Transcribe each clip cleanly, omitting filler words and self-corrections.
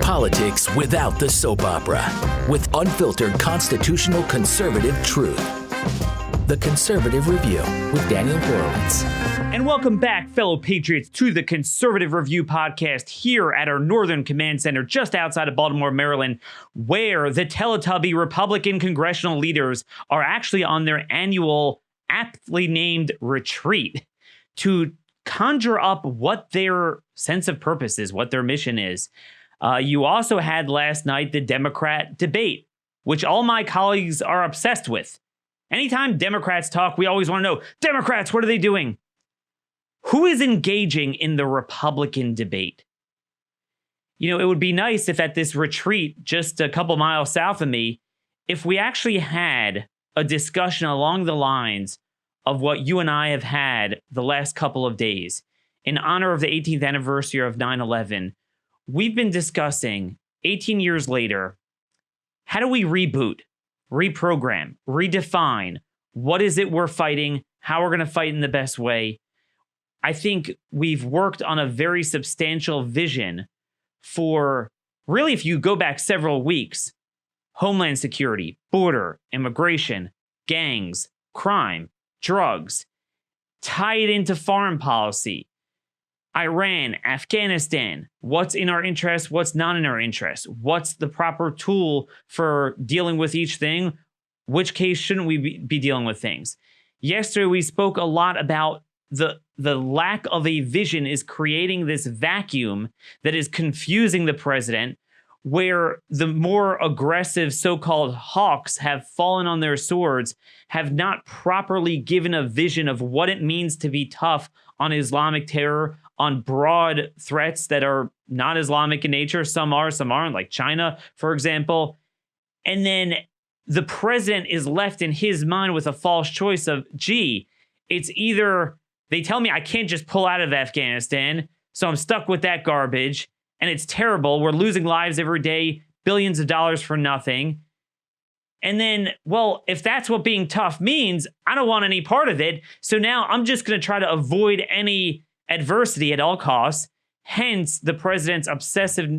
Politics without the soap opera, with unfiltered constitutional conservative truth. The Conservative Review with Daniel Horowitz. And welcome back, fellow patriots, to the Conservative Review podcast here at our Northern Command Center just outside of Baltimore, Maryland, where the Teletubby Republican congressional leaders are actually on their annual aptly named retreat to conjure up what their sense of purpose is, what their mission is. You also had last night the Democrat debate, which all my colleagues are obsessed with. Anytime Democrats talk, we always want to know, Democrats, what are they doing? Who is engaging in the Republican debate? You know, it would be nice if at this retreat, just a couple miles south of me, if we actually had a discussion along the lines of what you and I have had the last couple of days. In honor of the 18th anniversary of 9/11, we've been discussing, 18 years later, how do we reboot, reprogram, redefine what is it we're fighting, how we're going to fight in the best way. I think we've worked on a very substantial vision for, really, if you go back several weeks, homeland security, border, immigration, gangs, crime, drugs, tie it into foreign policy, Iran, Afghanistan, what's in our interest, what's not in our interest, what's the proper tool for dealing with each thing, which case shouldn't we be dealing with things. Yesterday, we spoke a lot about the lack of a vision is creating this vacuum that is confusing the president, where the more aggressive so-called hawks have fallen on their swords, have not properly given a vision of what it means to be tough on Islamic terror, on broad threats that are not Islamic in nature. Some are, some aren't, like China, for example. And then the president is left in his mind with a false choice of, gee, it's either they tell me I can't just pull out of Afghanistan, so I'm stuck with that garbage, and it's terrible. We're losing lives every day, billions of dollars for nothing. And then, well, if that's what being tough means, I don't want any part of it. So now I'm just going to try to avoid any adversity at all costs. Hence, the president's obsessive,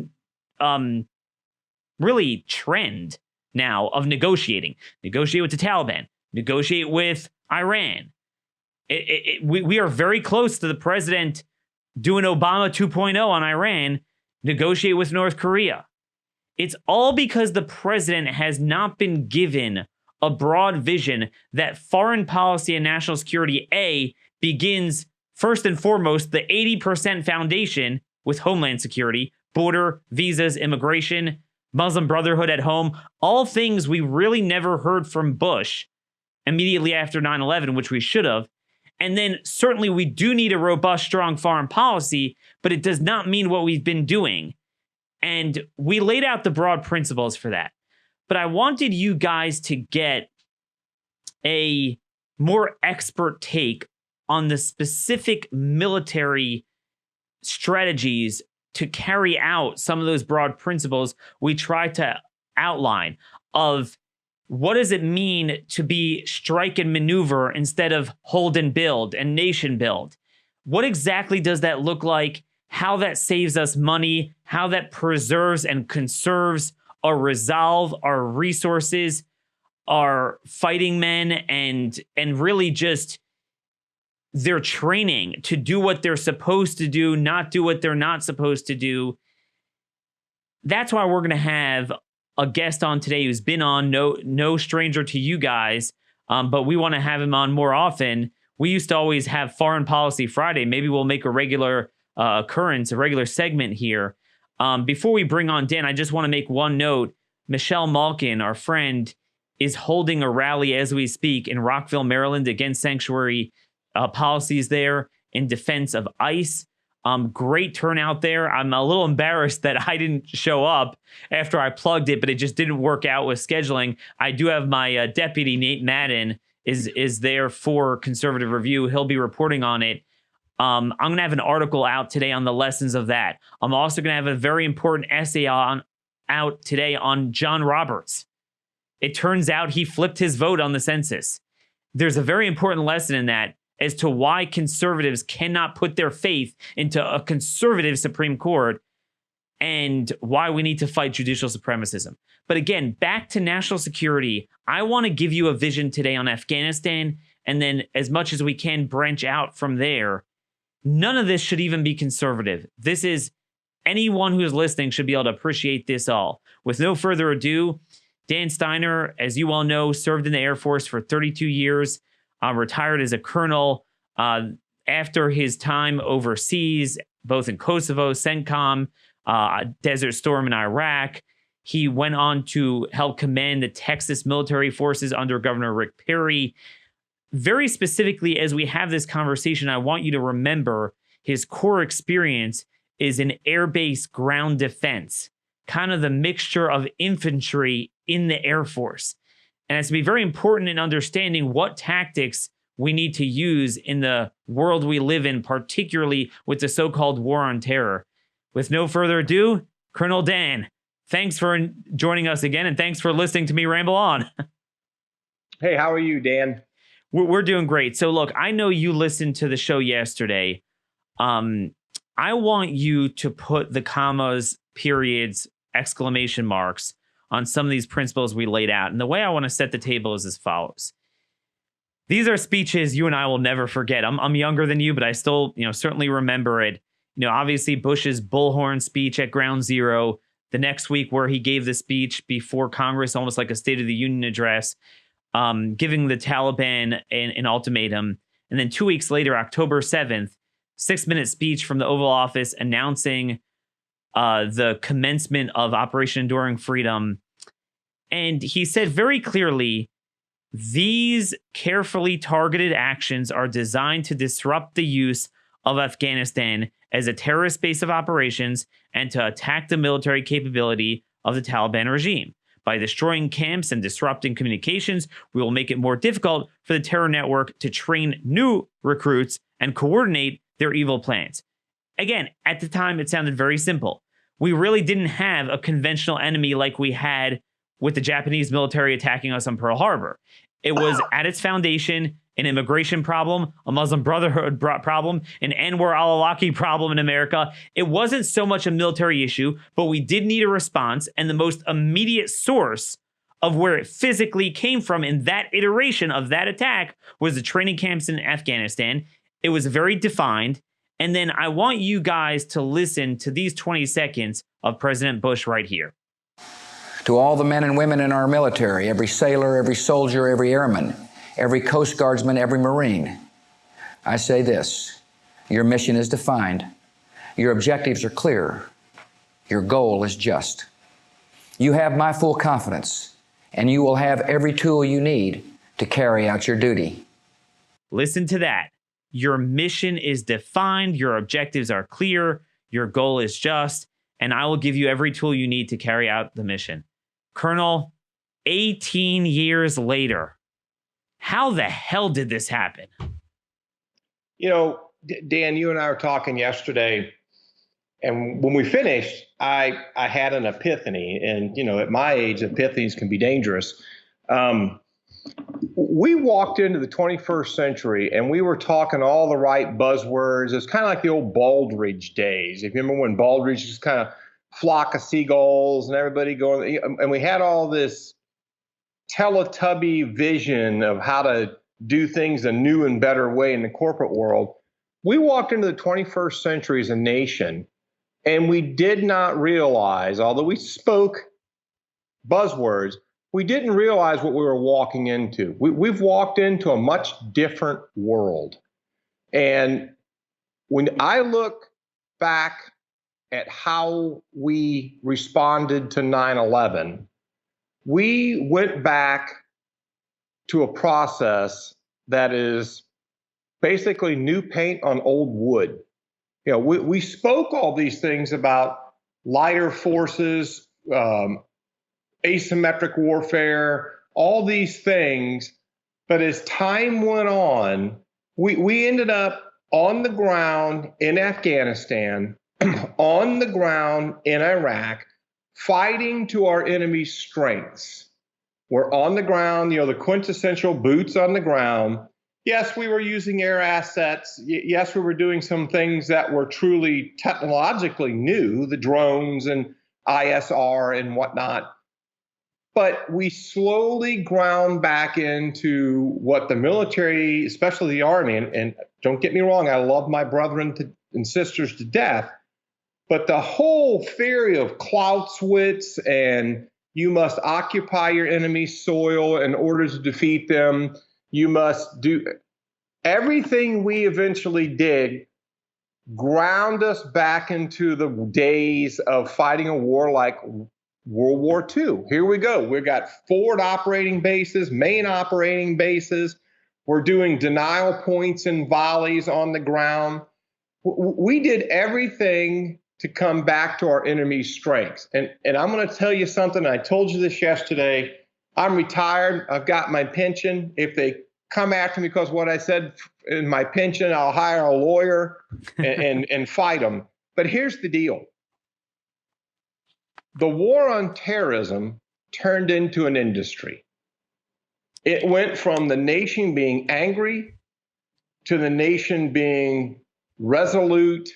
really trend now of negotiating. Negotiate with the Taliban. Negotiate with Iran. We are very close to the president doing Obama 2.0 on Iran, negotiate with North Korea. It's all because the president has not been given a broad vision that foreign policy and national security, begins first and foremost, the 80% foundation with homeland security, border, visas, immigration, Muslim Brotherhood at home, all things we really never heard from Bush immediately after 9/11, which we should have. And then certainly we do need a robust, strong foreign policy, but it does not mean what we've been doing. And we laid out the broad principles for that. But I wanted you guys to get a more expert take on the specific military strategies to carry out some of those broad principles we try to outline of what does it mean to be strike and maneuver instead of hold and build and nation build? What exactly does that look like? How that saves us money, how that preserves and conserves our resolve, our resources, our fighting men, and really just their training to do what they're supposed to do, not do what they're not supposed to do. That's why we're going to have a guest on today who's been on, no stranger to you guys, but we want to have him on more often. We used to always have Foreign Policy Friday. Maybe we'll make a regular occurrence, a regular segment here. Before we bring on Dan, I just want to make one note. Michelle Malkin, our friend, is holding a rally as we speak in Rockville, Maryland, against sanctuary policies there in defense of ICE. Great turnout there. I'm a little embarrassed that I didn't show up after I plugged it, but it just didn't work out with scheduling. I do have my deputy, Nate Madden, is there for Conservative Review. He'll be reporting on it. I'm going to have an article out today on the lessons of that. I'm also going to have a very important essay out today on John Roberts. It turns out he flipped his vote on the census. There's a very important lesson in that as to why conservatives cannot put their faith into a conservative Supreme Court. and why we need to fight judicial supremacism. But again, back to national security, I want to give you a vision today on Afghanistan, and then as much as we can branch out from there. None of this should even be conservative. This is, anyone who's listening should be able to appreciate this all. With no further ado, Dan Steiner, as you all know, served in the Air Force for 32 years, retired as a colonel after his time overseas, both in Kosovo, CENTCOM, Desert Storm in Iraq. He went on to help command the Texas military forces under Governor Rick Perry. Very specifically, as we have this conversation, I want you to remember his core experience is in air-based ground defense, kind of the mixture of infantry in the Air Force. And it's to be very important in understanding what tactics we need to use in the world we live in, particularly with the so-called war on terror. With no further ado, Colonel Dan, thanks for joining us again, and thanks for listening to me ramble on. Hey, how are you, Dan? We're doing great. So look, I know you listened to the show yesterday. I want you to put the commas, periods, exclamation marks on some of these principles we laid out. And the way I want to set the table is as follows. These are speeches you and I will never forget. I'm younger than you, but I still, certainly remember it. Obviously Bush's bullhorn speech at Ground Zero, the next week where he gave the speech before Congress, almost like a State of the Union address, giving the Taliban an ultimatum. And then 2 weeks later, October 7th, 6-minute speech from the Oval Office announcing the commencement of Operation Enduring Freedom. And he said very clearly, these carefully targeted actions are designed to disrupt the use of Afghanistan as a terrorist base of operations and to attack the military capability of the Taliban regime. By destroying camps and disrupting communications, we will make it more difficult for the terror network to train new recruits and coordinate their evil plans. Again, at the time, it sounded very simple. We really didn't have a conventional enemy like we had with the Japanese military attacking us on Pearl Harbor. It was at its foundation an immigration problem, a Muslim Brotherhood problem, an Anwar al-Awlaki problem in America. It wasn't so much a military issue, but we did need a response, and the most immediate source of where it physically came from in that iteration of that attack was the training camps in Afghanistan. It was very defined. And then I want you guys to listen to these 20 seconds of President Bush right here. To all the men and women in our military, every sailor, every soldier, every airman, every Coast Guardsman, every Marine, I say this: your mission is defined, your objectives are clear, your goal is just. You have my full confidence, and you will have every tool you need to carry out your duty. Listen to that. Your mission is defined, your objectives are clear, your goal is just, and I will give you every tool you need to carry out the mission. Colonel, 18 years later, how the hell did this happen? Dan, you and I were talking yesterday, and when we finished, I had an epiphany. And, at my age, epiphanies can be dangerous. We walked into the 21st century, and we were talking all the right buzzwords. It's kind of like the old Baldrige days. If you remember when Baldrige was kind of flock of seagulls and everybody going, and we had all this Teletubby vision of how to do things a new and better way in the corporate world. We walked into the 21st century as a nation, and we did not realize, although we spoke buzzwords, we didn't realize what we were walking into. We've walked into a much different world. And when I look back at how we responded to 9/11, we went back to a process that is basically new paint on old wood. We spoke all these things about lighter forces, asymmetric warfare, all these things. But as time went on, we ended up on the ground in Afghanistan, on the ground in Iraq, fighting to our enemy's strengths. We're on the ground, the quintessential boots on the ground, Yes, we were using air assets. Yes, we were doing some things that were truly technologically new, the drones and ISR and whatnot. But we slowly ground back into what the military, especially the Army, and don't get me wrong, I love my brethren and sisters to death, but the whole theory of Clausewitz and you must occupy your enemy's soil in order to defeat them, you must do everything we eventually did ground us back into the days of fighting a war like World War II. Here we go. We've got forward operating bases, main operating bases. We're doing denial points and volleys on the ground. We did everything to come back to our enemy's strengths. And I'm going to tell you something. I told you this yesterday. I'm retired. I've got my pension. If they come after me because of what I said in my pension, I'll hire a lawyer and fight them. But here's the deal. The war on terrorism turned into an industry. It went from the nation being angry to the nation being resolute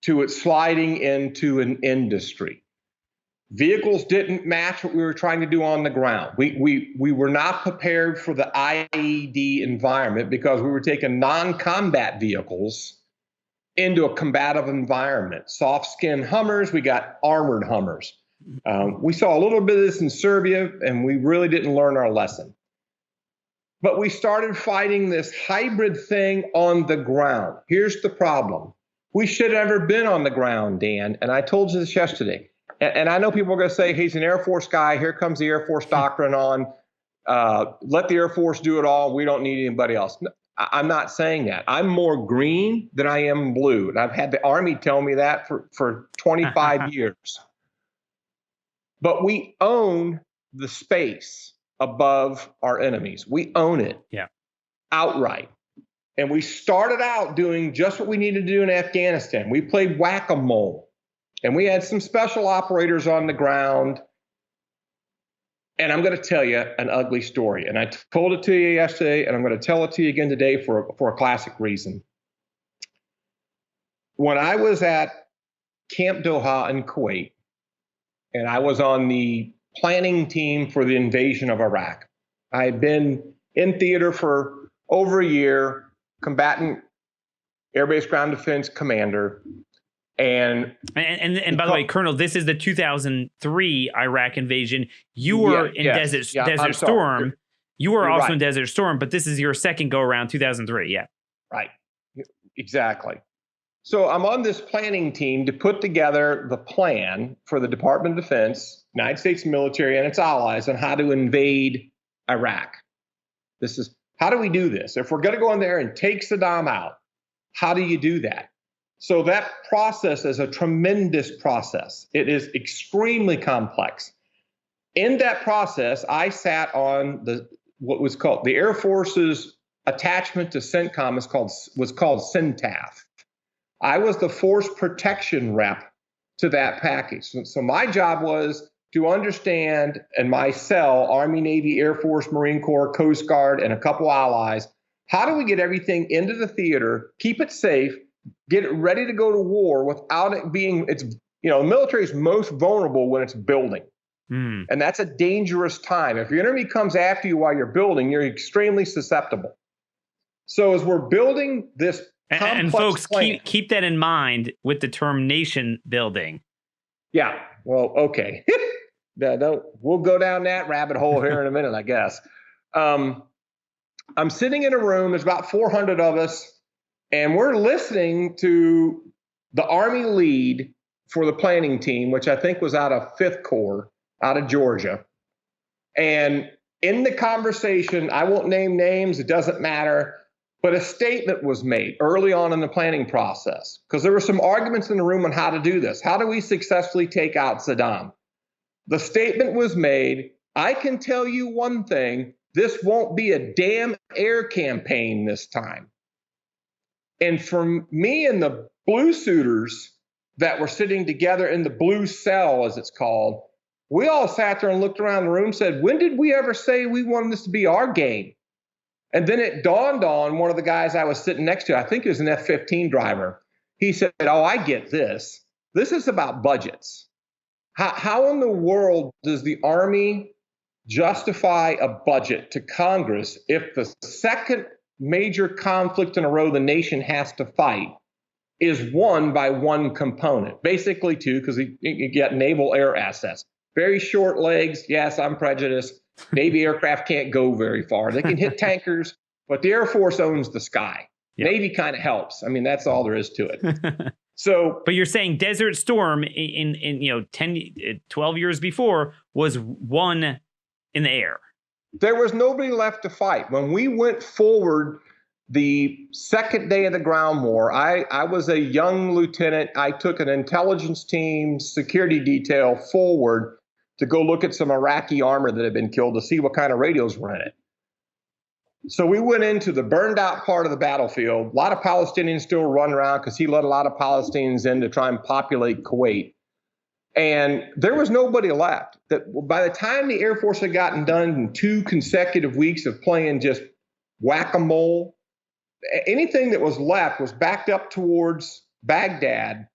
to it sliding into an industry. Vehicles didn't match what we were trying to do on the ground. We were not prepared for the IED environment because we were taking non-combat vehicles into a combative environment. Soft-skinned Hummers, we got armored Hummers. We saw a little bit of this in Serbia, and we really didn't learn our lesson. But we started fighting this hybrid thing on the ground. Here's the problem. We should have never been on the ground, Dan, and I told you this yesterday. And I know people are going to say, he's an Air Force guy. Here comes the Air Force doctrine on let the Air Force do it all. We don't need anybody else. No, I'm not saying that. I'm more green than I am blue. And I've had the Army tell me that for 25 years. But we own the space above our enemies. We own it outright. And we started out doing just what we needed to do in Afghanistan. We played whack-a-mole. And we had some special operators on the ground. And I'm going to tell you an ugly story. And I told it to you yesterday, and I'm going to tell it to you again today for a classic reason. When I was at Camp Doha in Kuwait, and I was on the planning team for the invasion of Iraq, I had been in theater for over a year, combatant Air Base Ground Defense commander. And by the way, Colonel, this is the 2003 Iraq invasion. You were in Desert Storm. You were also in Desert Storm, but this is your second go around, 2003. Yeah. Right. Exactly. So I'm on this planning team to put together the plan for the Department of Defense, United States military and its allies on how to invade Iraq. This is, how do we do this? If we're going to go in there and take Saddam out, how do you do that? So that process is a tremendous process. It is extremely complex. In that process, I sat on what was called the Air Force's attachment to CENTCOM was called CENTAF. I was the force protection rep to that package. So my job was to understand, and my cell, Army, Navy, Air Force, Marine Corps, Coast Guard, and a couple allies, how do we get everything into the theater, keep it safe, get it ready to go to war without it being, the military is most vulnerable when it's building. And that's a dangerous time. If your enemy comes after you while you're building, you're extremely susceptible. So as we're building this complex and folks, plan, keep that in mind with the term nation building. Yeah, well, okay. We'll go down that rabbit hole here in a minute, I guess. I'm sitting in a room, there's about 400 of us, and we're listening to the Army lead for the planning team, which I think was out of 5th Corps, out of Georgia. And in the conversation, I won't name names, it doesn't matter, but a statement was made early on in the planning process, because there were some arguments in the room on how to do this. How do we successfully take out Saddam? The statement was made, I can tell you one thing, this won't be a damn air campaign this time. And for me and the blue suiters that were sitting together in the blue cell, as it's called, we all sat there and looked around the room and said, when did we ever say we wanted this to be our game? And then it dawned on one of the guys I was sitting next to, I think it was an F-15 driver. He said, oh, I get this. This is about budgets. How in the world does the Army justify a budget to Congress if the second major conflict in a row the nation has to fight is won by one component? Basically two, because you get naval air assets. Very short legs. Yes, I'm prejudiced. Navy aircraft can't go very far. They can hit tankers, but the Air Force owns the sky. Yep. Navy kind of helps. I mean, that's all there is to it. So, but you're saying Desert Storm in 12 years before was won in the air. There was nobody left to fight. When we went forward the second day of the ground war, I was a young lieutenant. I took an intelligence team, security detail forward to go look at some Iraqi armor that had been killed to see what kind of radios were in it. So we went into the burned out part of the battlefield. A lot of Palestinians still run around because he let a lot of Palestinians in to try and populate Kuwait. And there was nobody left. That by the time the Air Force had gotten done in 2 consecutive weeks of playing just whack-a-mole, anything that was left was backed up towards Baghdad.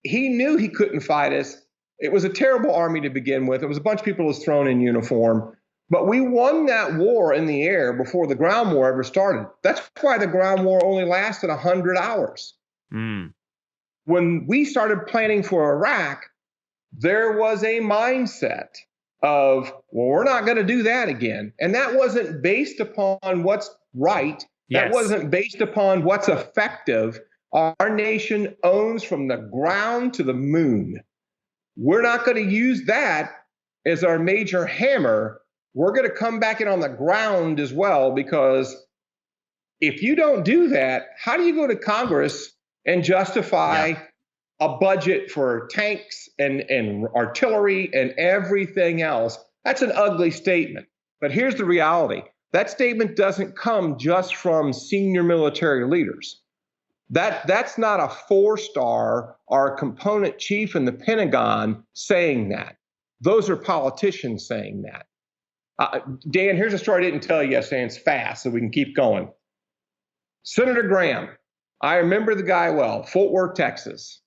He knew he couldn't fight us. It was a terrible army to begin with. It was a bunch of people who was thrown in uniform. But we won that war in the air before the ground war ever started. That's why the ground war only lasted 100 hours. When we started planning for Iraq, there was a mindset of, well, we're not going to do that again. And that wasn't based upon what's right. That wasn't based upon what's effective. Our nation owns from the ground to the moon. We're not going to use that as our major hammer. We're going to come back in on the ground as well, because if you don't do that, how do you go to Congress and justify a budget for tanks and artillery and everything else? That's an ugly statement. But here's the reality. That statement doesn't come just from senior military leaders. That's not a 4-star or a component chief in the Pentagon saying that. Those are politicians saying that. Dan, here's a story I didn't tell you yesterday, and it's fast, so we can keep going. Senator Graham, I remember the guy well, Fort Worth, Texas.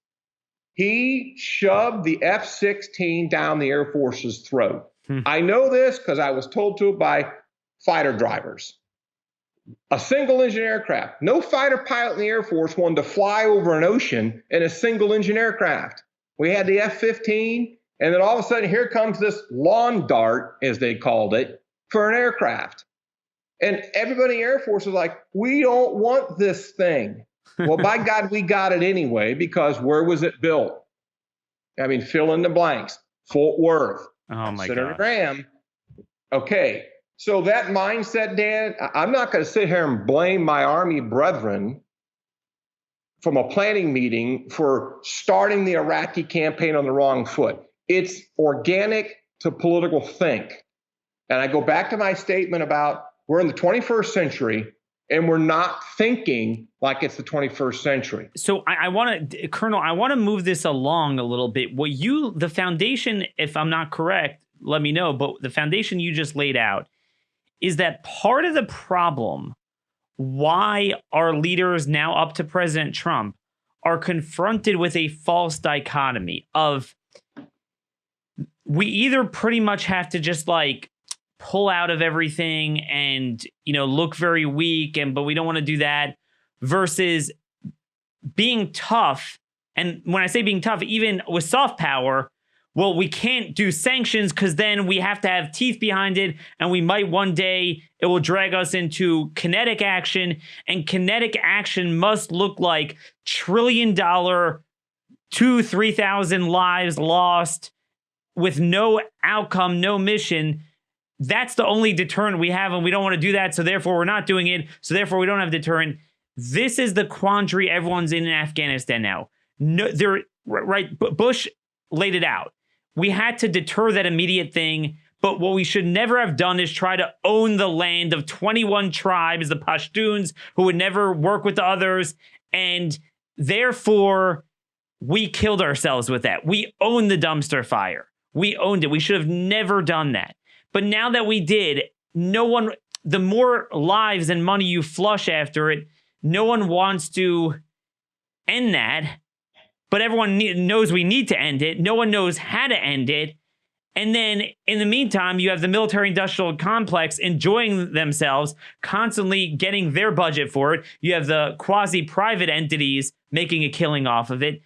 He shoved the F-16 down the Air Force's throat. I know this because I was told to it by fighter drivers. A single engine aircraft. No fighter pilot in the Air Force wanted to fly over an ocean in a single engine aircraft. We had the F-15. And then all of a sudden, here comes this lawn dart, as they called it, for an aircraft. And everybody in the Air Force was like, we don't want this thing. Well, by God, we got it anyway, because where was it built? I mean, fill in the blanks. Fort Worth. Oh, my God. Senator Graham. Okay. So that mindset, Dan, I'm not going to sit here and blame my Army brethren from a planning meeting for starting the Iraqi campaign on the wrong foot. It's organic to political think. And I go back to my statement about we're in the 21st century and we're not thinking like it's the 21st century. So I want to, Colonel, I want to move this along a little bit. The foundation, if I'm not correct, let me know, but the foundation you just laid out is that part of the problem why our leaders now up to President Trump are confronted with a false dichotomy of we either pretty much have to just like pull out of everything and, look very weak, but we don't want to do that, versus being tough. And when I say being tough, even with soft power, well, we can't do sanctions because then we have to have teeth behind it. And we might one day, it will drag us into kinetic action, and kinetic action must look like $1 trillion, 2,000-3,000 lives lost, with no outcome, no mission. That's the only deterrent we have, and we don't want to do that, so therefore we're not doing it, so therefore we don't have deterrent. This is the quandary everyone's in Afghanistan now. No, right? Bush laid it out. We had to deter that immediate thing, but what we should never have done is try to own the land of 21 tribes, the Pashtuns, who would never work with the others, and therefore we killed ourselves with that. We owned the dumpster fire. We owned it. We should have never done that. But now that we did, no one, the more lives and money you flush after it, no one wants to end that, but everyone knows we need to end it. No one knows how to end it. And then in the meantime, you have the military-industrial complex enjoying themselves, constantly getting their budget for it. You have the quasi-private entities making a killing off of it.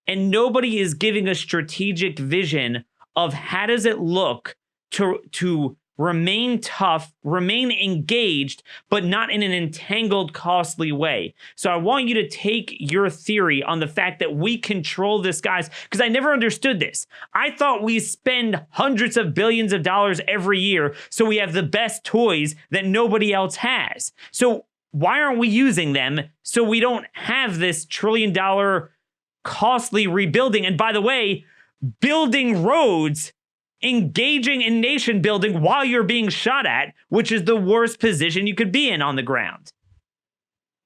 And nobody is giving a strategic vision of how does it look to remain tough, remain engaged, but not in an entangled, costly way. So I want you to take your theory on the fact that we control this, guys, because I never understood this. I thought we spend hundreds of billions of dollars every year, so we have the best toys that nobody else has. So why aren't we using them so we don't have this $1 trillion costly rebuilding? And by the way, building roads, engaging in nation building while you're being shot at, which is the worst position you could be in on the ground.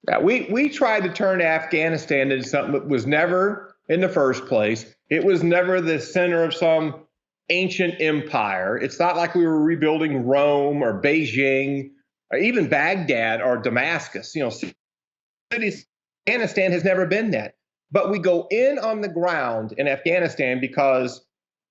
Yeah, we tried to turn Afghanistan into something that was never in the first place. It was never the center of some ancient empire. It's not like we were rebuilding Rome or Beijing or even Baghdad or Damascus. You know, cities, Afghanistan has never been that. But we go in on the ground in Afghanistan because,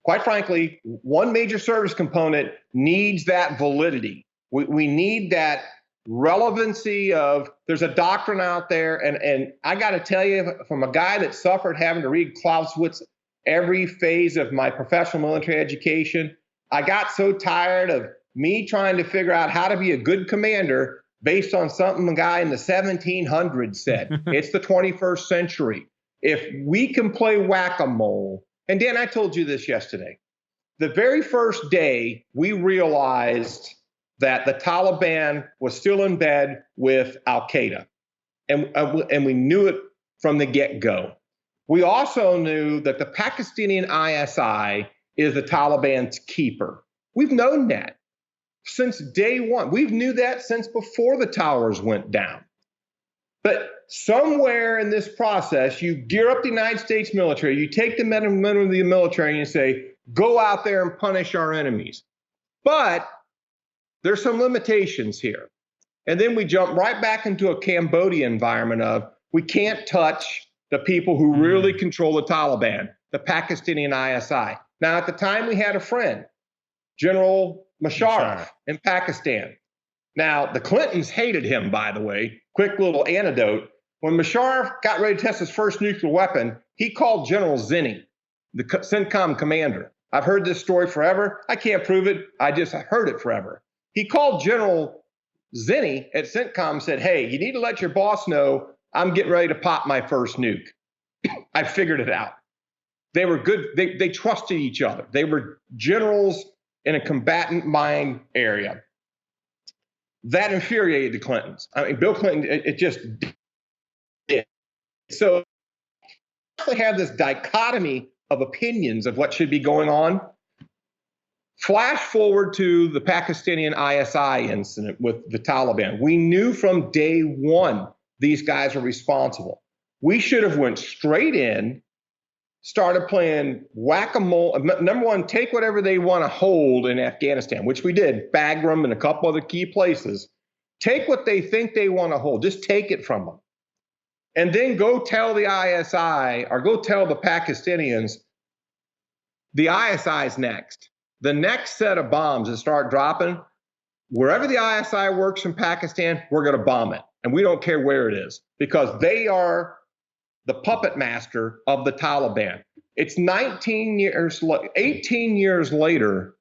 quite frankly, one major service component needs that validity. We need that relevancy of, there's a doctrine out there, and I got to tell you, from a guy that suffered having to read Clausewitz every phase of my professional military education, I got so tired of me trying to figure out how to be a good commander based on something a guy in the 1700s said. It's the 21st century. If we can play whack-a-mole, and Dan, I told you this yesterday. The very first day we realized that the Taliban was still in bed with Al-Qaeda, and we knew it from the get-go. We also knew that the Pakistani ISI is the Taliban's keeper. We've known that since day one. We've knew that since before the towers went down. But somewhere in this process, you gear up the United States military, you take the men and women of the military and you say, go out there and punish our enemies. But there's some limitations here. And then we jump right back into a Cambodia environment of, we can't touch the people who really control the Taliban, the Pakistani ISI. Now, at the time, we had a friend, General Musharraf in Pakistan. Now, the Clintons hated him, by the way. Quick little anecdote. When Musharraf got ready to test his first nuclear weapon, he called General Zinni, the CENTCOM commander. I've heard this story forever. I can't prove it. I heard it forever. He called General Zinni at CENTCOM and said, hey, you need to let your boss know I'm getting ready to pop my first nuke. I figured it out. They were good. They trusted each other. They were generals in a combatant mind area. That infuriated the Clintons. I mean, Bill Clinton, it just did. So we have this dichotomy of opinions of what should be going on. Flash forward to the Pakistani ISI incident with the Taliban. We knew from day one these guys are responsible. We should have went straight in, started playing whack-a-mole. Number one, take whatever they want to hold in Afghanistan, which we did, Bagram and a couple other key places. Take what they think they want to hold. Just take it from them. And then go tell the ISI or go tell the Pakistanians, the ISI is next. The next set of bombs that start dropping, wherever the ISI works in Pakistan, we're going to bomb it. And we don't care where it is because they are the puppet master of the Taliban. It's 18 years later,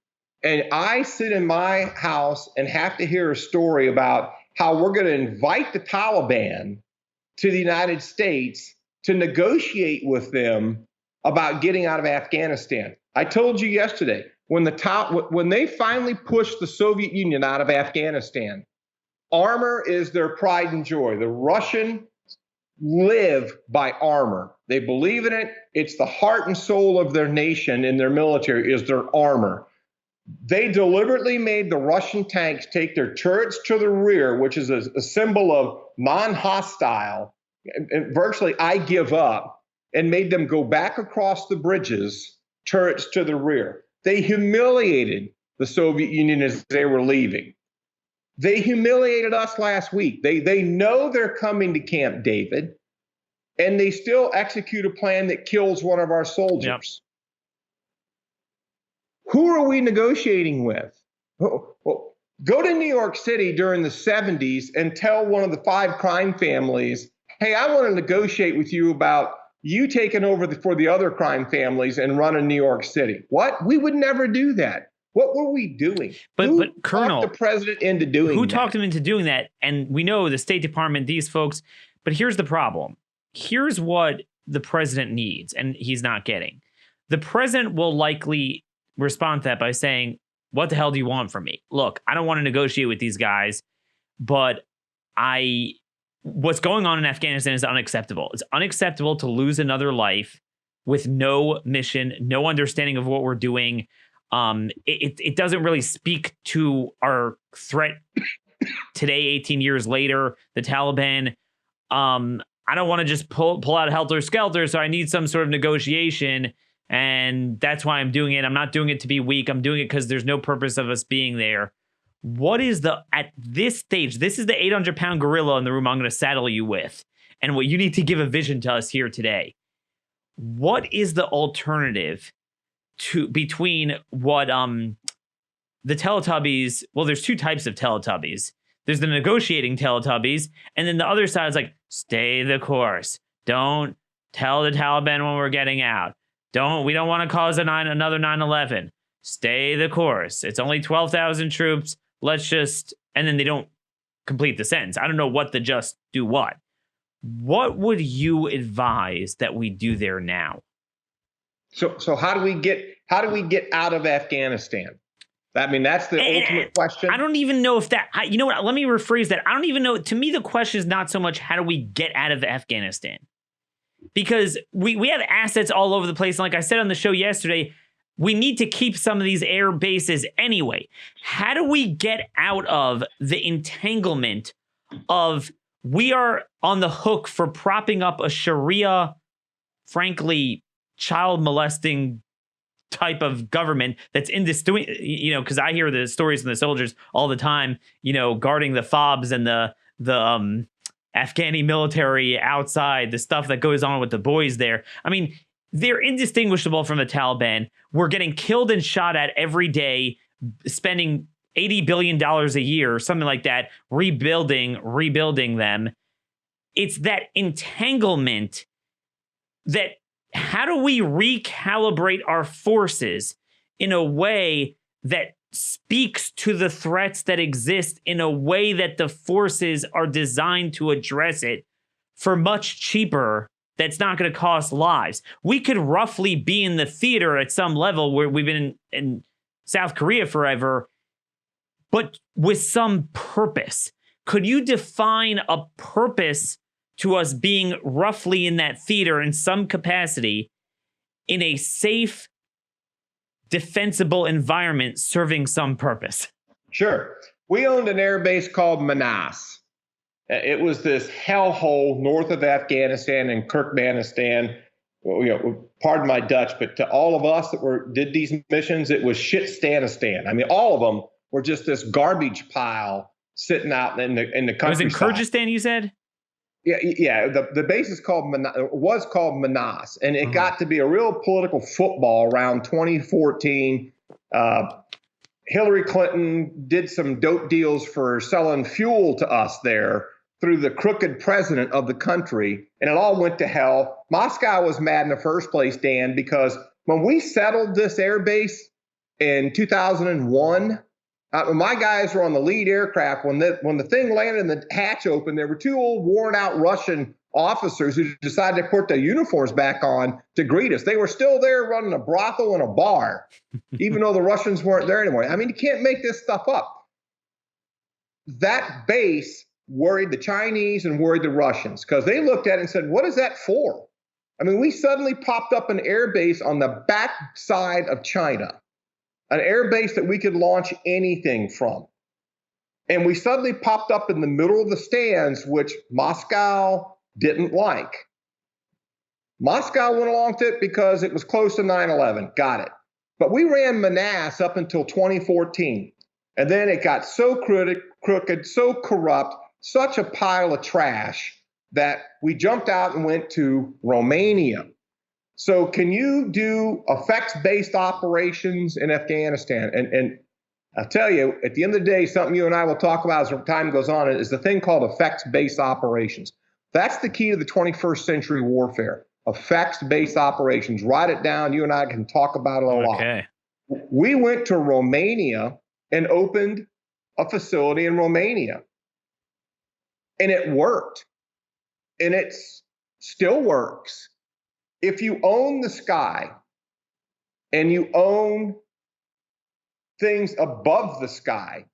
and I sit in my house and have to hear a story about how we're going to invite the Taliban to the United States to negotiate with them about getting out of Afghanistan. I told you yesterday, when they finally pushed the Soviet Union out of Afghanistan, armor is their pride and joy. The Russians live by armor. They believe in it. It's the heart and soul of their nation and their military is their armor. They deliberately made the Russian tanks take their turrets to the rear, which is a symbol of non-hostile, and virtually I give up, and made them go back across the bridges, turrets to the rear. They humiliated the Soviet Union as they were leaving. They humiliated us last week. They know they're coming to Camp David, and they still execute a plan that kills one of our soldiers. Yep. Who are we negotiating with? Well, go to New York City during the 70s and tell one of the 5 crime families, hey, I want to negotiate with you about you taking over for the other crime families and running New York City. What? We would never do that. What were we doing? But Colonel, talked the president into doing who that? talked him into doing that? And we know the State Department, these folks. But here's the problem. Here's what the president needs, and he's not getting. The president will likely respond to that by saying, what the hell do you want from me? Look, I don't want to negotiate with these guys, but what's going on in Afghanistan is unacceptable. It's unacceptable to lose another life with no mission, no understanding of what we're doing. It doesn't really speak to our threat today, 18 years later, the Taliban. I don't want to just pull out helter skelter, so I need some sort of negotiation, and that's why I'm doing it. I'm not doing it to be weak. I'm doing it because there's no purpose of us being there. What is at this stage, this is the 800-pound gorilla in the room I'm going to saddle you with, and what you need to give a vision to us here today. What is the alternative between what the Teletubbies, well, there's 2 types of Teletubbies. There's the negotiating Teletubbies, and then the other side is like, stay the course. Don't tell the Taliban when we're getting out. We don't want to cause another 9/11. Stay the course. It's only 12,000 troops. Let's just, and then they don't complete the sentence. I don't know what just do what. What would you advise that we do there now? So how do we get out of Afghanistan? I mean, that's the ultimate question. I don't even know if that, you know what, let me rephrase that. I don't even know. To me, the question is not so much how do we get out of Afghanistan? Because we have assets all over the place. And like I said on the show yesterday, we need to keep some of these air bases anyway. How do we get out of the entanglement of we are on the hook for propping up a Sharia, frankly, child molesting type of government that's in this doing, because I hear the stories from the soldiers all the time, guarding the fobs and the Afghani military outside, the stuff that goes on with the boys there. I mean, they're indistinguishable from the Taliban. We're getting killed and shot at every day, spending $80 billion a year or something like that, rebuilding them. It's that entanglement that how do we recalibrate our forces in a way that speaks to the threats that exist in a way that the forces are designed to address it for much cheaper, that's not going to cost lives? We could roughly be in the theater at some level where we've been in South Korea forever, but with some purpose. Could you define a purpose to us being roughly in that theater in some capacity in a safe, defensible environment serving some purpose? Sure. We owned an air base called Manas. It was this hellhole north of Afghanistan and Turkmenistan. Pardon my Dutch, but to all of us that did these missions, it was shit-stanistan. I mean, all of them were just this garbage pile sitting out in the countryside. It was in Kyrgyzstan, you said? Yeah. The base is was called Manas, and it got to be a real political football around 2014. Hillary Clinton did some dope deals for selling fuel to us there through the crooked president of the country, and it all went to hell. Moscow was mad in the first place, Dan, because when we settled this air base in 2001, my guys were on the lead aircraft. When the thing landed and the hatch opened, there were 2 old worn-out Russian officers who decided to put their uniforms back on to greet us. They were still there running a brothel and a bar, even though the Russians weren't there anymore. I mean, you can't make this stuff up. That base worried the Chinese and worried the Russians because they looked at it and said, what is that for? I mean, we suddenly popped up an air base on the backside of China, an air base that we could launch anything from. And we suddenly popped up in the middle of the stands, which Moscow didn't like. Moscow went along with it because it was close to 9/11. Got it. But we ran Manas up until 2014. And then it got so crooked, so corrupt, such a pile of trash that we jumped out and went to Romania. So can you do effects-based operations in Afghanistan? And I'll tell you, at the end of the day, something you and I will talk about as time goes on is the thing called effects-based operations. That's the key to the 21st century warfare. Effects-based operations. Write it down. You and I can talk about it a lot. Okay. We went to Romania and opened a facility in Romania. And it worked. And it still works. If you own the sky and you own things above the sky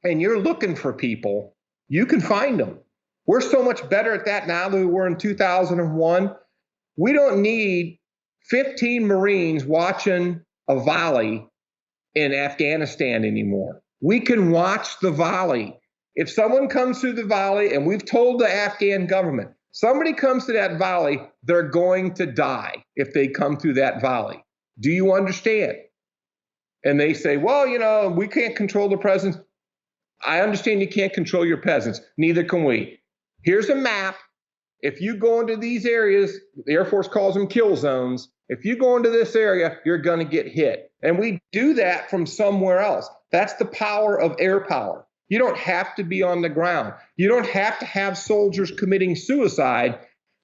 and you're looking for people, you can find them. We're so much better at that now than we were in 2001. We don't need 15 Marines watching a volley in Afghanistan anymore. We can watch the volley. If someone comes through the volley, and we've told the Afghan government, somebody comes to that volley, they're going to die if they come through that volley. Do you understand? And they say, well, you know, we can't control the peasants. I understand you can't control your peasants. Neither can we. Here's a map. If you go into these areas, the Air Force calls them kill zones. If you go into this area, you're going to get hit. And we do that from somewhere else. That's the power of air power. You don't have to be on the ground. You don't have to have soldiers committing suicide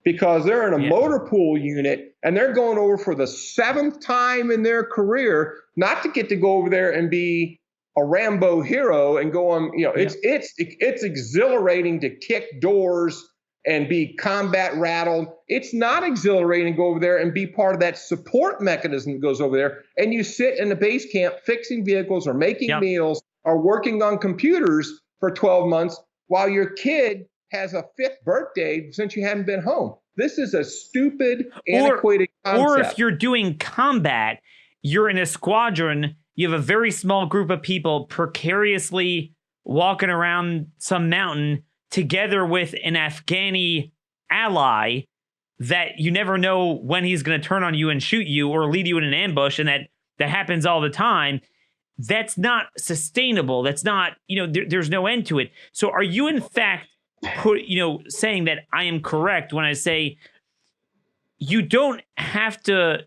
because they're in a motor pool unit and they're going over for the 7th time in their career, not to get to go over there and be a Rambo hero and go on, you know, it's exhilarating to kick doors and be combat rattled. It's not exhilarating to go over there and be part of that support mechanism that goes over there. And you sit in the base camp fixing vehicles or making meals or working on computers for 12 months while your kid has a 5th birthday since you haven't been home. This is a stupid, antiquated concept. Or if you're doing combat, you're in a squadron, you have a very small group of people precariously walking around some mountain together with an Afghani ally that you never know when he's going to turn on you and shoot you or lead you in an ambush, and that happens all the time. That's not sustainable. That's not, you know, there's no end to it. So are you in fact saying that I am correct when I say you don't have to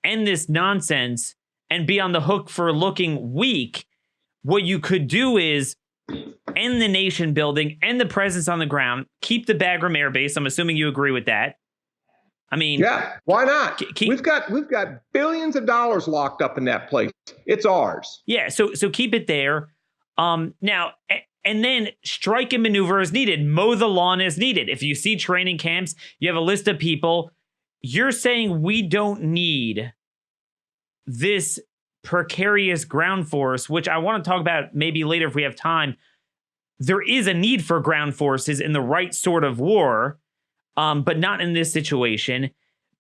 end this nonsense and be on the hook for looking weak? What you could do is end the nation building, end the presence on the ground, keep the Bagram Air Base. I'm assuming you agree with that. I mean, yeah, why not? We've got billions of dollars locked up in that place. It's ours. Yeah, so keep it there. Now, and then strike and maneuver as needed. Mow the lawn as needed. If you see training camps, you have a list of people. You're saying we don't need this precarious ground force, which I want to talk about maybe later if we have time. There is a need for ground forces in the right sort of war, but not in this situation.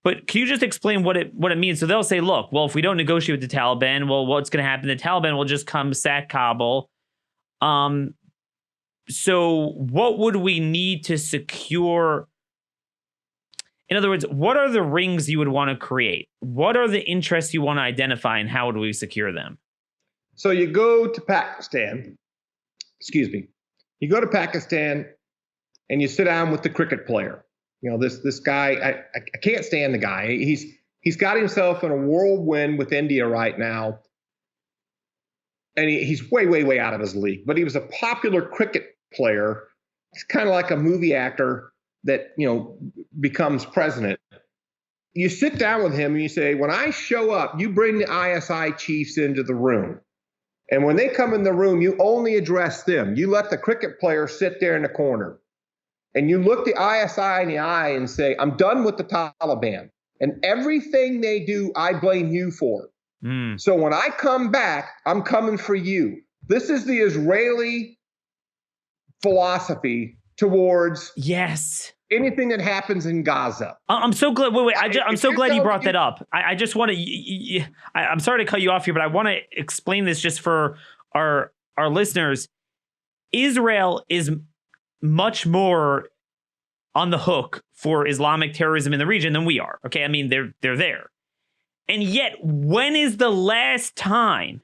But can you just explain what it means? So they'll say, look, well, if we don't negotiate with the Taliban, well, what's going to happen? The Taliban will just come sack Kabul. So what would we need to secure? In other words, what are the rings you would want to create? What are the interests you want to identify, and how would we secure them? So you go to Pakistan, you go to Pakistan and you sit down with the cricket player. You know, this guy, I can't stand the guy. He's got himself in a whirlwind with India right now. And he's way, way, way out of his league. But he was a popular cricket player. He's kind of like a movie actor that, you know, becomes president. You sit down with him and you say, when I show up, you bring the ISI chiefs into the room. And when they come in the room, you only address them. You let the cricket player sit there in the corner. And you look the ISI in the eye and say, I'm done with the Taliban. And everything they do, I blame you for. So when I come back, I'm coming for you. This is the Israeli philosophy towards anything that happens in Gaza. I'm so glad. Wait. I'm so glad you brought that up. I just want to. I'm sorry to cut you off here, but I want to explain this just for our listeners. Israel is much more on the hook for Islamic terrorism in the region than we are. Okay, I mean they're there, and yet when is the last time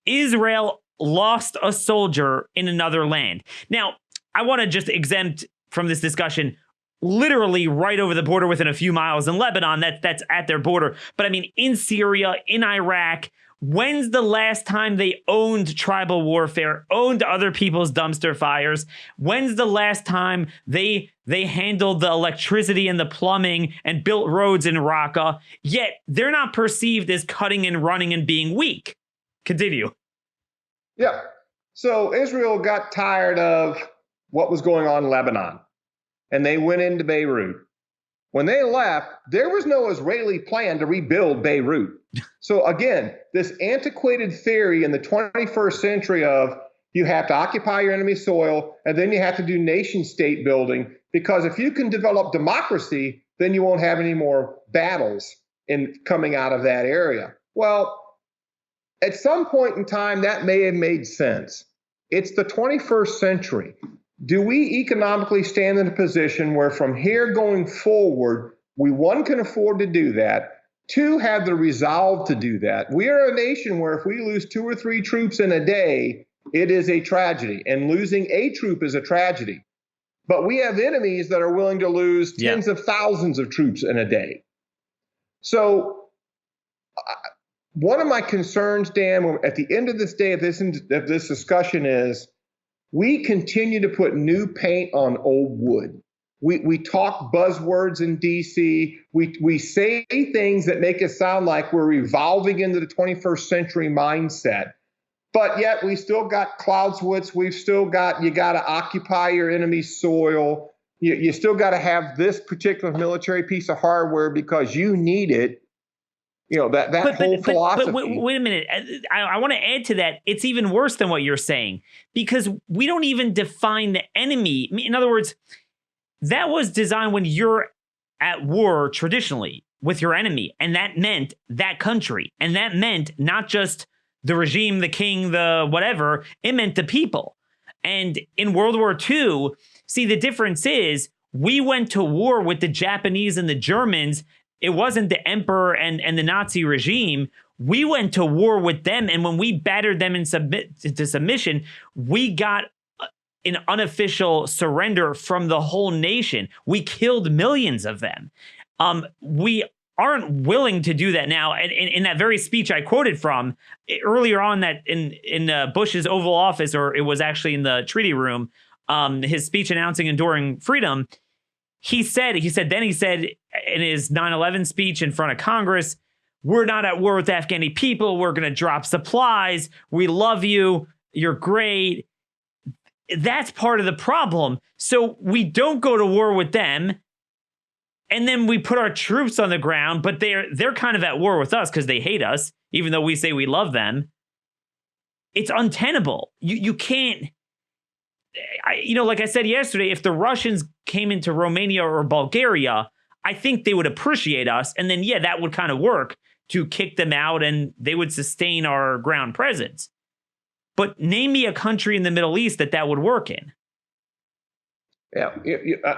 Israel lost a soldier in another land. Now, I want to just exempt from this discussion literally right over the border within a few miles in Lebanon, that's at their border. But I mean, in Syria, in Iraq, when's the last time they owned tribal warfare, owned other people's dumpster fires? When's the last time they handled the electricity and the plumbing and built roads in Raqqa? Yet they're not perceived as cutting and running and being weak. Continue. Yeah. So Israel got tired of what was going on in Lebanon, and they went into Beirut. When they left, there was no Israeli plan to rebuild Beirut. So again, this antiquated theory in the 21st century of you have to occupy your enemy's soil, and then you have to do nation state building, because if you can develop democracy, then you won't have any more battles in coming out of that area. Well, at some point in time, that may have made sense. It's the 21st century. Do we economically stand in a position where from here going forward, we, one, can afford to do that, two, have the resolve to do that? We are a nation where if we lose 2 or 3 troops in a day, it is a tragedy, and losing a troop is a tragedy. But we have enemies that are willing to lose tens of thousands of troops in a day. So one of my concerns, Dan, at the end of this day of this discussion is we continue to put new paint on old wood. We talk buzzwords in D.C. We say things that make it sound like we're evolving into the 21st century mindset. But yet we still got Clausewitz. We've still got, you got to occupy your enemy's soil. You still got to have this particular military piece of hardware because you need it. You know, that whole philosophy. But wait a minute. I want to add to that. It's even worse than what you're saying, because we don't even define the enemy. In other words, that was designed when you're at war traditionally with your enemy. And that meant that country. And that meant not just the regime, the king, the whatever. It meant the people. And in World War II, see, the difference is we went to war with the Japanese and the Germans. It wasn't the emperor and the Nazi regime. We went to war with them. And when we battered them into submission, we got an unofficial surrender from the whole nation. We killed millions of them. We aren't willing to do that now. And in that very speech I quoted from earlier on, that in Bush's Oval Office, or it was actually in the treaty room, his speech announcing enduring freedom, he said in his 9/11 speech in front of Congress, we're not at war with the Afghani people. We're going to drop supplies. We love you. You're great. That's part of the problem. So we don't go to war with them. And then we put our troops on the ground, but they're kind of at war with us because they hate us, even though we say we love them. It's untenable. You can't. Like I said yesterday, if the Russians came into Romania or Bulgaria, I think they would appreciate us. And then, that would kind of work to kick them out and they would sustain our ground presence. But name me a country in the Middle East that would work in. Yeah.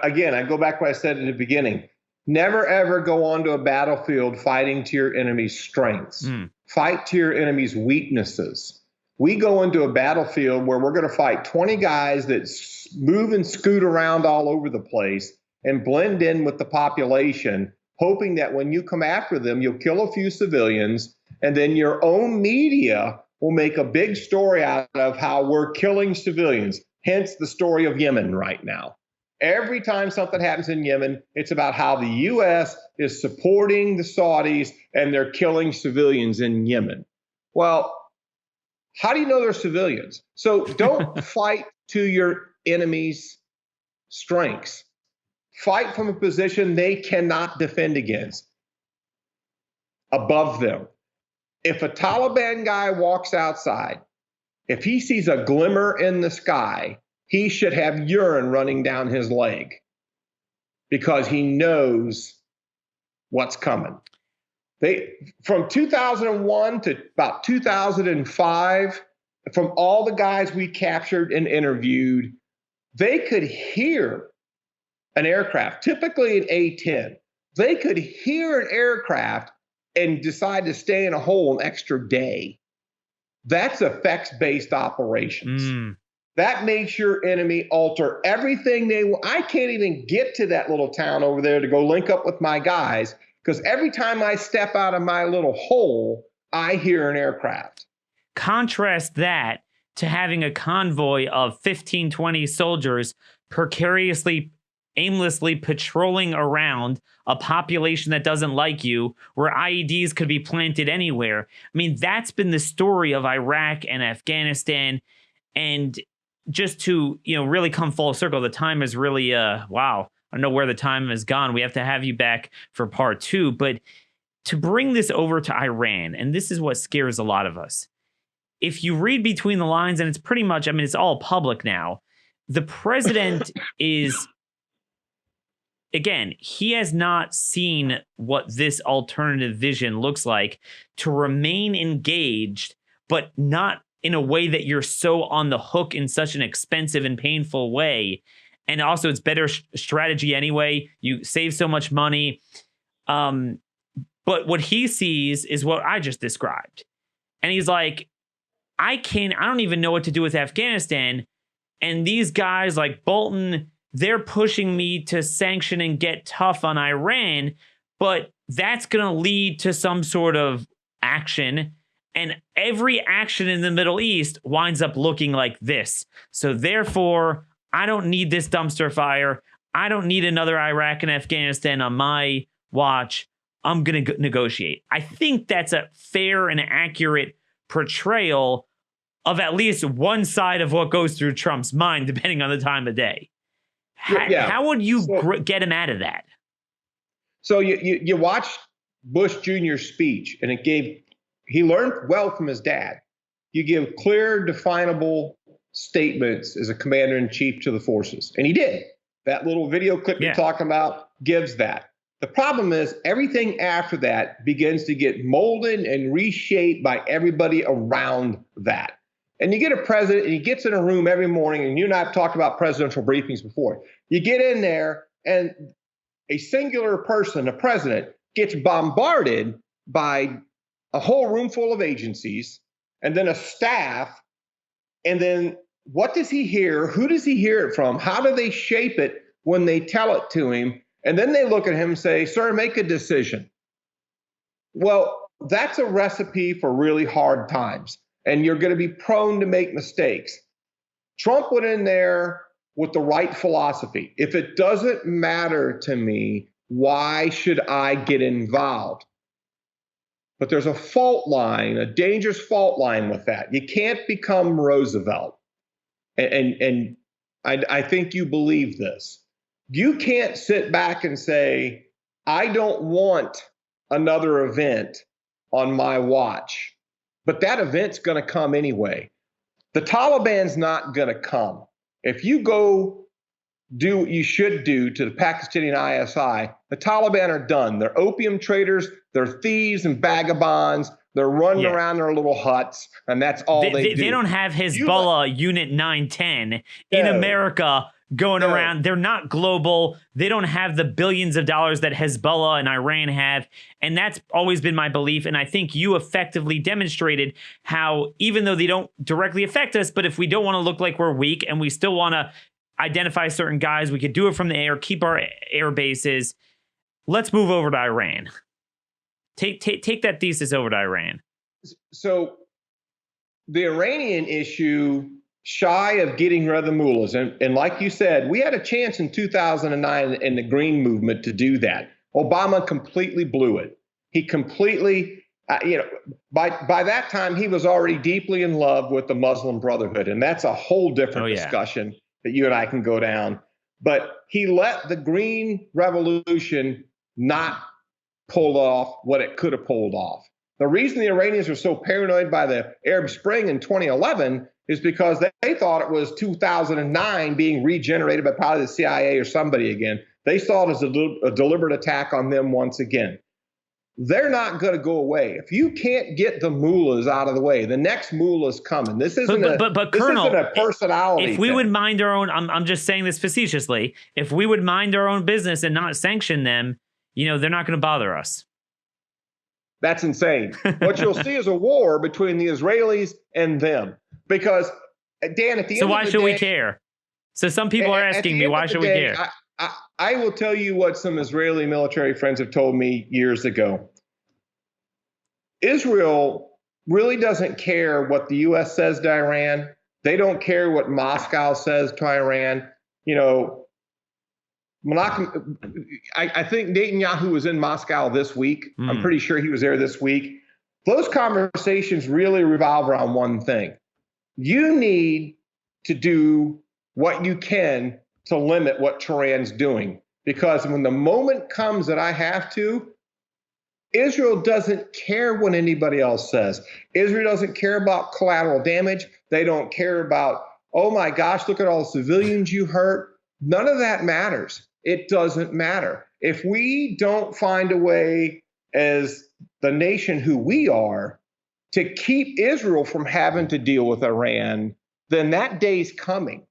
Again, I go back to what I said at the beginning. Never, ever go onto a battlefield fighting to your enemy's strengths. Fight to your enemy's weaknesses. We go into a battlefield where we're going to fight 20 guys that move and scoot around all over the place and blend in with the population, hoping that when you come after them, you'll kill a few civilians, and then your own media will make a big story out of how we're killing civilians. Hence the story of Yemen right now. Every time something happens in Yemen, it's about how the U.S. is supporting the Saudis and they're killing civilians in Yemen. Well, how do you know they're civilians? So don't fight to your enemy's strengths. Fight from a position they cannot defend against, above them. If a Taliban guy walks outside, if he sees a glimmer in the sky, he should have urine running down his leg because he knows what's coming. From 2001 to about 2005, from all the guys we captured and interviewed, they could hear an aircraft, typically an A-10. They could hear an aircraft and decide to stay in a hole an extra day. That's effects-based operations. Mm. That makes your enemy alter everything they want. I can't even get to that little town over there to go link up with my guys because every time I step out of my little hole, I hear an aircraft. Contrast that to having a convoy of 15, 20 soldiers precariously, aimlessly patrolling around a population that doesn't like you, where IEDs could be planted anywhere. I mean, that's been the story of Iraq and Afghanistan. And just to, really come full circle, the time is really, wow. I don't know where the time has gone. We have to have you back for part 2. But to bring this over to Iran, and this is what scares a lot of us. If you read between the lines, and it's pretty much, it's all public now, the president is, again, he has not seen what this alternative vision looks like to remain engaged, but not in a way that you're so on the hook in such an expensive and painful way. And also, it's better strategy anyway. You save so much money. But what he sees is what I just described. And he's like, I don't even know what to do with Afghanistan. And these guys like Bolton, they're pushing me to sanction and get tough on Iran, but that's going to lead to some sort of action. And every action in the Middle East winds up looking like this. So therefore, I don't need this dumpster fire. I don't need another Iraq and Afghanistan on my watch. I'm going to negotiate. I think that's a fair and accurate portrayal of at least one side of what goes through Trump's mind, depending on the time of day. How would you get him out of that? So you watch Bush Jr.'s speech, and he learned well from his dad. You give clear, definable statements as a commander-in-chief to the forces. And he did. That little video clip you're talking about gives that. The problem is everything after that begins to get molded and reshaped by everybody around that. And you get a president, and he gets in a room every morning, and you and I have talked about presidential briefings before. You get in there, and a singular person, a president, gets bombarded by a whole room full of agencies, and then a staff, and then what does he hear? Who does he hear it from? How do they shape it when they tell it to him? And then they look at him and say, sir, make a decision. Well, that's a recipe for really hard times. And you're going to be prone to make mistakes. Trump went in there with the right philosophy. If it doesn't matter to me, why should I get involved? But there's a fault line, a dangerous fault line with that. You can't become Roosevelt. And I think you believe this. You can't sit back and say, I don't want another event on my watch, but that event's going to come anyway. The Taliban's not going to come. If you go do what you should do to the Pakistani ISI, the Taliban are done. They're opium traders, they're thieves and vagabonds. They're running around their little huts, and that's all they do. They don't have Hezbollah Unit 910 in America going around. They're not global. They don't have the billions of dollars that Hezbollah and Iran have. And that's always been my belief. And I think you effectively demonstrated how, even though they don't directly affect us, but if we don't want to look like we're weak and we still want to identify certain guys, we could do it from the air, keep our air bases. Let's move over to Iran. Take that thesis over to Iran. So the Iranian issue, shy of getting rid of the mullahs, and like you said, we had a chance in 2009 in the Green Movement to do that. Obama completely blew it. He completely, by that time, he was already deeply in love with the Muslim Brotherhood, and that's a whole different discussion that you and I can go down. But he let the Green Revolution not pull off what it could have pulled off. The reason the Iranians were so paranoid by the Arab Spring in 2011 is because they thought it was 2009 being regenerated by probably the CIA or somebody again. They saw it as a deliberate attack on them once again. They're not going to go away. If you can't get the mullahs out of the way, the next mullah's coming. This isn't Colonel, a personality if we thing. would mind our own, I'm just saying this facetiously, if we would mind our own business and not sanction them, they're not going to bother us. That's insane. What you'll see is a war between the Israelis and them. Because, Dan, at the end of the day... So why should we care? So some people are asking me, why should we care? I will tell you what some Israeli military friends have told me years ago. Israel really doesn't care what the U.S. says to Iran. They don't care what Moscow says to Iran. You know, I think Netanyahu was in Moscow this week. I'm pretty sure he was there this week. Those conversations really revolve around one thing. You need to do what you can to limit what Tehran's doing. Because when the moment comes that I have to, Israel doesn't care what anybody else says. Israel doesn't care about collateral damage. They don't care about, oh my gosh, look at all the civilians you hurt. None of that matters. It doesn't matter. If we don't find a way as the nation who we are to keep Israel from having to deal with Iran, then that day's coming.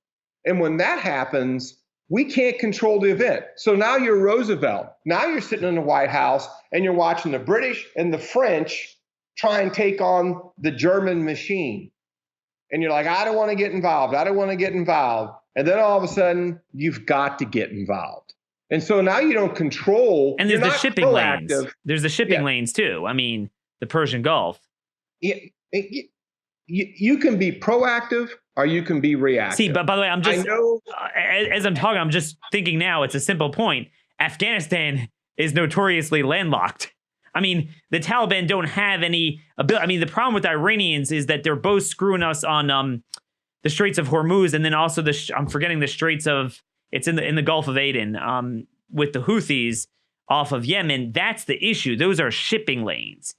And when that happens, we can't control the event. So now you're Roosevelt. Now you're sitting in the White House and you're watching the British and the French try and take on the German machine. And you're like, I don't want to get involved. I don't want to get involved. And then all of a sudden, you've got to get involved. And so now you don't control. And there's the shipping lanes. There's the shipping lanes too. I mean, the Persian Gulf. Yeah, you can be proactive or you can be reactive. See, but by the way, I'm just, as I'm talking, I'm just thinking now, it's a simple point. Afghanistan is notoriously landlocked. I mean, the Taliban don't have any ability. I mean, the problem with the Iranians is that they're both screwing us on the Straits of Hormuz, and then also I'm forgetting the Straits of, it's in the Gulf of Aden, with the Houthis off of Yemen. That's the issue. Those are shipping lanes.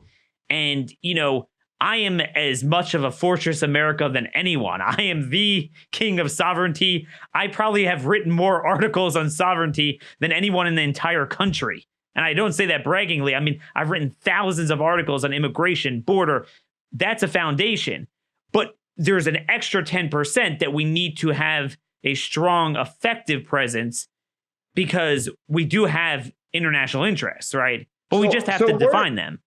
And, you know, I am as much of a fortress America than anyone. I am the king of sovereignty. I probably have written more articles on sovereignty than anyone in the entire country. And I don't say that braggingly. I mean, I've written thousands of articles on immigration, border. That's a foundation. But there's an extra 10% that we need to have a strong, effective presence because we do have international interests, right? But we just have to define them.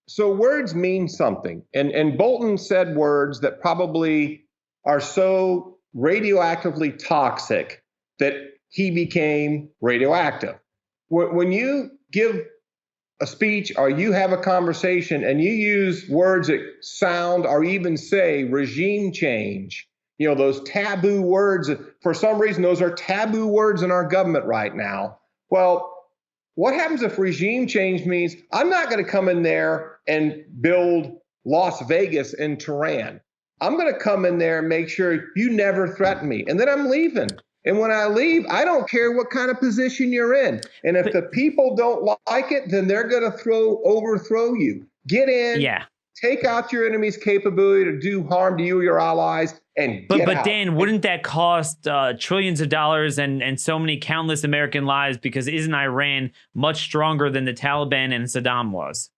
So words mean something. And Bolton said words that probably are so radioactively toxic that he became radioactive. When you give a speech or you have a conversation and you use words that sound or even say regime change, you know, those taboo words, for some reason, those are taboo words in our government right now. Well, what happens if regime change means I'm not going to come in there and build Las Vegas in Tehran? I'm going to come in there and make sure you never threaten me. And then I'm leaving. And when I leave, I don't care what kind of position you're in. And if the people don't like it, then they're going to overthrow you. Get in, take out your enemy's capability to do harm to you or your allies, and get out. But Dan, wouldn't that cost trillions of dollars and so many countless American lives? Because isn't Iran much stronger than the Taliban and Saddam was?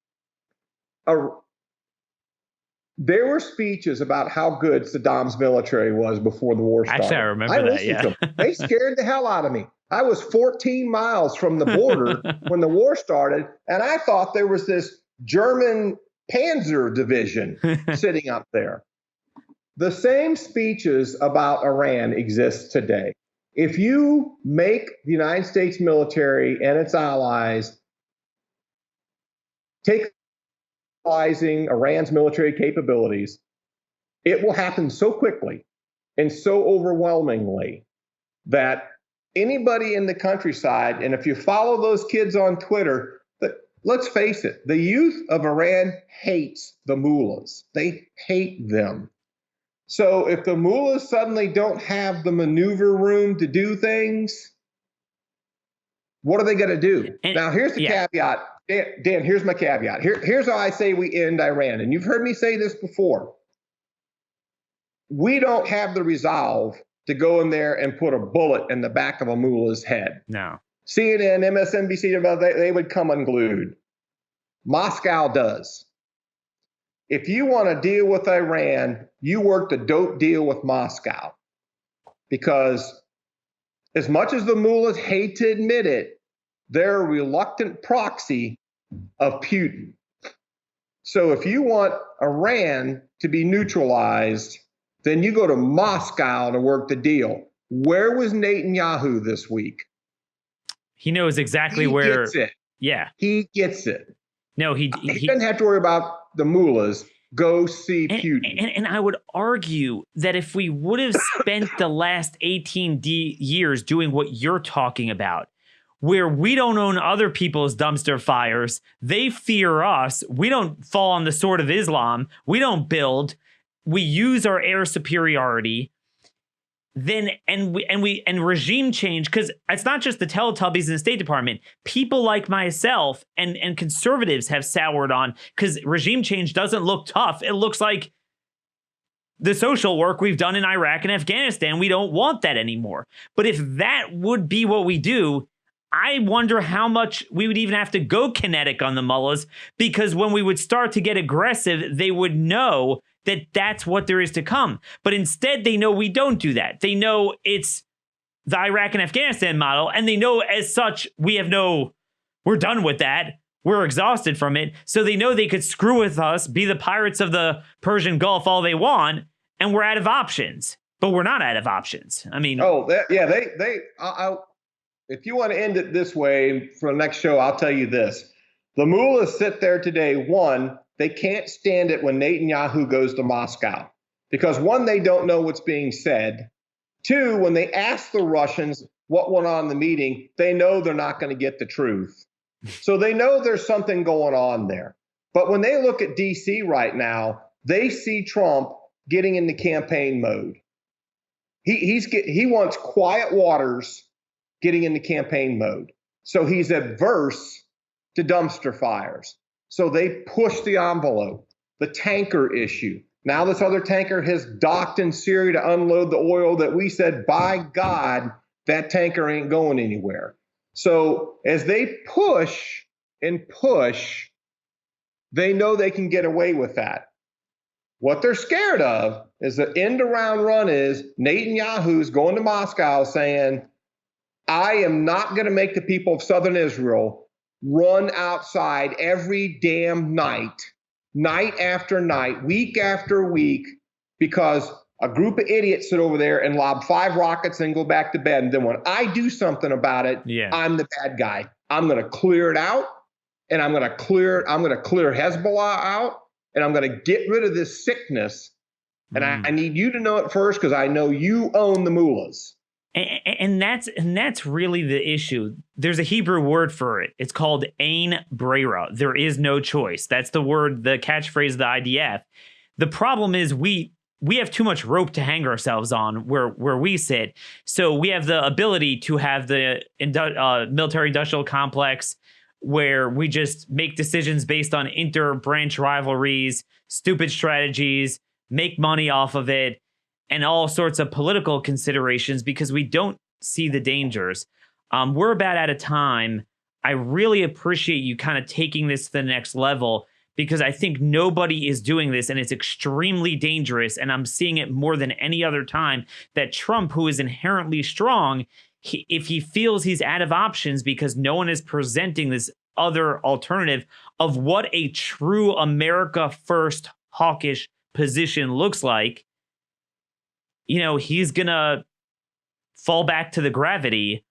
There were speeches about how good Saddam's military was before the war started. Actually, I remember that, yeah. They scared the hell out of me. I was 14 miles from the border when the war started, and I thought there was this German Panzer division sitting up there. The same speeches about Iran exist today. If you make the United States military and its allies take Iran's military capabilities, it will happen so quickly and so overwhelmingly that anybody in the countryside, and if you follow those kids on Twitter, let's face it, the youth of Iran hates the mullahs. They hate them. So if the mullahs suddenly don't have the maneuver room to do things, what are they going to do? Now, here's the caveat. Dan, here's my caveat. Here's how I say we end Iran. And you've heard me say this before. We don't have the resolve to go in there and put a bullet in the back of a mullah's head. No. CNN, MSNBC, they would come unglued. Moscow does. If you want to deal with Iran, you work the dope deal with Moscow. Because as much as the mullahs hate to admit it, they're a reluctant proxy of Putin. So if you want Iran to be neutralized, then you go to Moscow to work the deal. Where was Netanyahu this week? He knows exactly He where. gets it. Yeah. He gets it. No, he doesn't have to worry about the mullahs. Go see Putin. And I would argue that if we would have spent the last 18 years doing what you're talking about, where we don't own other people's dumpster fires, they fear us, we don't fall on the sword of Islam, we don't build, we use our air superiority, then and regime change, because it's not just the Teletubbies in the State Department. People like myself and conservatives have soured on, because regime change doesn't look tough. It looks like the social work we've done in Iraq and Afghanistan. We don't want that anymore. But if that would be what we do, I wonder how much we would even have to go kinetic on the mullahs, because when we would start to get aggressive, they would know that that's what there is to come. But instead, they know we don't do that. They know it's the Iraq and Afghanistan model, and they know as such, we're done with that. We're exhausted from it. So they know they could screw with us, be the pirates of the Persian Gulf all they want, and we're out of options. But we're not out of options. I mean... if you want to end it this way for the next show, I'll tell you this. The mullahs sit there today, one, they can't stand it when Netanyahu goes to Moscow because, one, they don't know what's being said. Two, when they ask the Russians what went on in the meeting, they know they're not going to get the truth. So they know there's something going on there. But when they look at D.C. right now, they see Trump getting into campaign mode. He wants quiet waters getting into campaign mode. So he's adverse to dumpster fires. So they push the envelope, the tanker issue. Now this other tanker has docked in Syria to unload the oil that we said, by God, that tanker ain't going anywhere. So as they push and push, they know they can get away with that. What they're scared of is the end around run is Netanyahu's going to Moscow saying, I am not going to make the people of southern Israel run outside every damn night after night, week after week, because a group of idiots sit over there and lob 5 rockets and go back to bed. And then when I do something about it, I'm the bad guy. I'm going to clear it out, and I'm going to clear Hezbollah out, and I'm going to get rid of this sickness. And I need you to know it first, because I know you own the mullahs. And that's really the issue. There's a Hebrew word for it. It's called ein brera. There is no choice. That's the word, the catchphrase of the IDF. The problem is we have too much rope to hang ourselves on where we sit. So we have the ability to have the military-industrial complex where we just make decisions based on inter-branch rivalries, stupid strategies, make money off of it, and all sorts of political considerations because we don't see the dangers. We're about out of time. I really appreciate you kind of taking this to the next level because I think nobody is doing this and it's extremely dangerous. And I'm seeing it more than any other time that Trump, who is inherently strong, if he feels he's out of options because no one is presenting this other alternative of what a true America first hawkish position looks like, you know, he's going to fall back to the gravity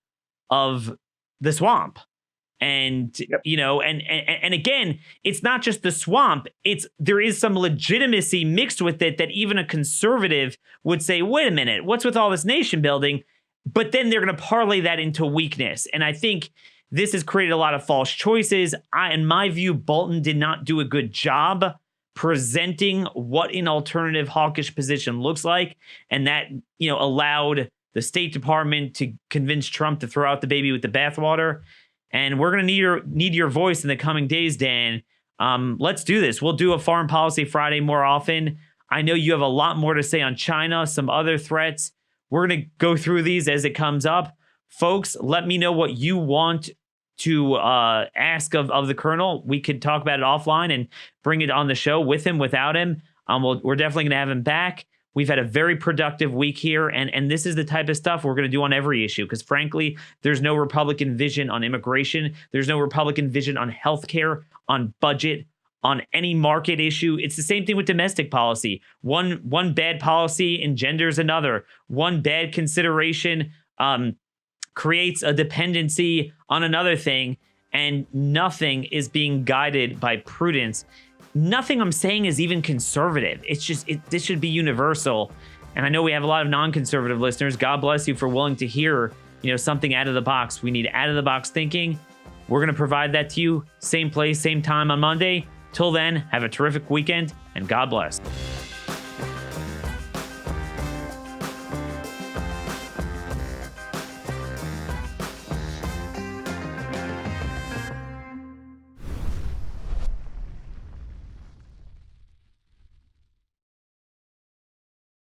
of the swamp. And, you know, and again, it's not just the swamp. There is some legitimacy mixed with it that even a conservative would say, wait a minute, what's with all this nation building? But then they're going to parlay that into weakness. And I think this has created a lot of false choices. In my view, Bolton did not do a good job presenting what an alternative hawkish position looks like, and that, you know, allowed the State Department to convince Trump to throw out the baby with the bathwater. And we're going to need your voice in the coming days, Dan. Let's do this. We'll do a Foreign Policy Friday more often. I know you have a lot more to say on China, some other threats. We're going to go through these as it comes up. Folks, let me know what you want to ask of the Colonel. We could talk about it offline and bring it on the show with him, without him. We're definitely going to have him back. We've had a very productive week here, and this is the type of stuff we're going to do on every issue, because frankly, there's no Republican vision on immigration. There's no Republican vision on healthcare, on budget, on any market issue. It's the same thing with domestic policy. One bad policy engenders another. One bad consideration creates a dependency on another thing, and nothing is being guided by prudence. Nothing I'm saying is even conservative. It's just, this should be universal. And I know we have a lot of non-conservative listeners. God bless you for willing to hear, something out of the box. We need out of the box thinking. We're going to provide that to you. Same place, same time on Monday. Till then, have a terrific weekend, and God bless.